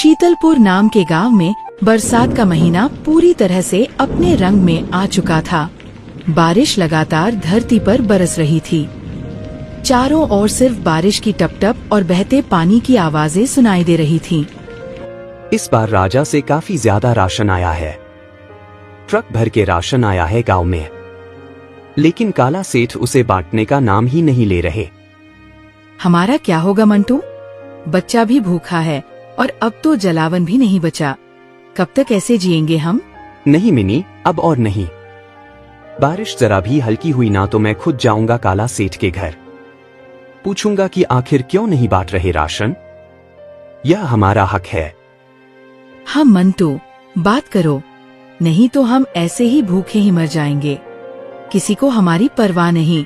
शीतलपुर नाम के गांव में बरसात का महीना पूरी तरह से अपने रंग में आ चुका था। बारिश लगातार धरती पर बरस रही थी। चारों ओर सिर्फ बारिश की टप-टप और बहते पानी की आवाजें सुनाई दे रही थीं। इस बार राजा से काफी ज्यादा राशन आया है। ट्रक भर के राशन आया है गांव में, लेकिन काला सेठ उसे बांटने का नाम ही नहीं ले रहे। हमारा क्या होगा मंटू? बच्चा भी भूखा है और अब तो जलावन भी नहीं बचा। कब तक ऐसे जिएंगे हम? नहीं मिनी, अब और नहीं। बारिश जरा भी हल्की हुई ना तो मैं खुद जाऊंगा काला सेठ के घर, पूछूंगा कि आखिर क्यों नहीं बांट रहे राशन। यह हमारा हक है। हाँ मंटू, बात करो, नहीं तो हम ऐसे ही भूखे ही मर जाएंगे। किसी को हमारी परवाह नहीं।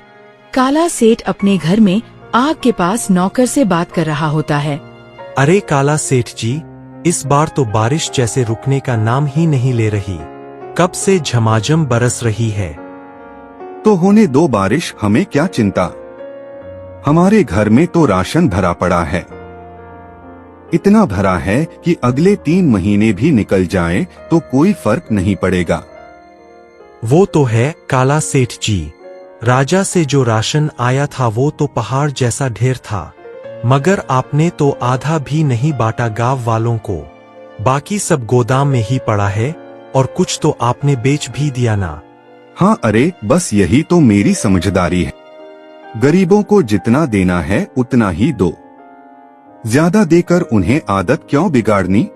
काला सेठ अपने घर में आग के पास नौकर से बात कर रहा होता है। अरे काला सेठ जी, इस बार तो बारिश जैसे रुकने का नाम ही नहीं ले रही। कब से झमाझम बरस रही है। तो होने दो बारिश, हमें क्या चिंता। हमारे घर में तो राशन भरा पड़ा है। इतना भरा है कि अगले 3 महीने भी निकल जाएं तो कोई फर्क नहीं पड़ेगा। वो तो है काला सेठ जी, राजा से जो राशन आया था वो तो पहाड़ जैसा ढेर था, मगर आपने तो आधा भी नहीं बांटा गांव वालों को। बाकी सब गोदाम में ही पड़ा है और कुछ तो आपने बेच भी दिया ना। हाँ, अरे बस यही तो मेरी समझदारी है। गरीबों को जितना देना है उतना ही दो, ज्यादा देकर उन्हें आदत क्यों बिगाड़नी।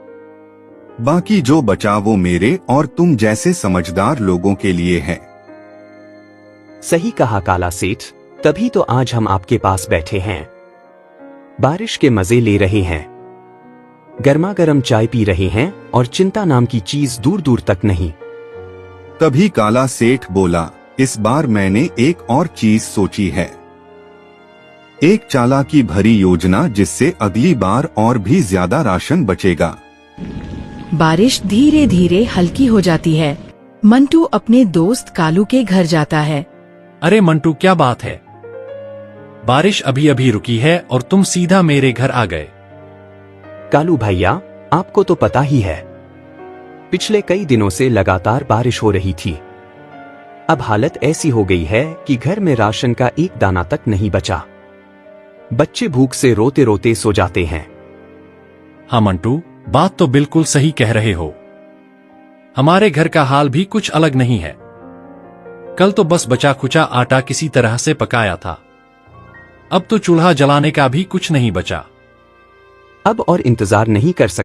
बाकी जो बचा वो मेरे और तुम जैसे समझदार लोगों के लिए है। सही कहा काला सेठ, तभी तो आज हम आपके पास बैठे हैं, बारिश के मजे ले रहे हैं, गर्मा गर्म चाय पी रहे हैं और चिंता नाम की चीज दूर दूर तक नहीं। तभी काला सेठ बोला, इस बार मैंने एक और चीज सोची है। एक चालाकी भरी योजना जिससे अगली बार और भी ज्यादा राशन बचेगा। बारिश धीरे धीरे हल्की हो जाती है। मंटू अपने दोस्त कालू के घर जाता है। अरे मंटू, क्या बात है? बारिश अभी अभी रुकी है और तुम सीधा मेरे घर आ गए। कालू भैया, आपको तो पता ही है, पिछले कई दिनों से लगातार बारिश हो रही थी। अब हालत ऐसी हो गई है कि घर में राशन का एक दाना तक नहीं बचा। बच्चे भूख से रोते रोते सो जाते हैं। हाँ मंटू, बात तो बिल्कुल सही कह रहे हो। हमारे घर का हाल भी कुछ अलग नहीं है। कल तो बस बचा खुचा आटा किसी तरह से पकाया था, अब तो चूल्हा जलाने का भी कुछ नहीं बचा। अब और इंतजार नहीं कर सकते।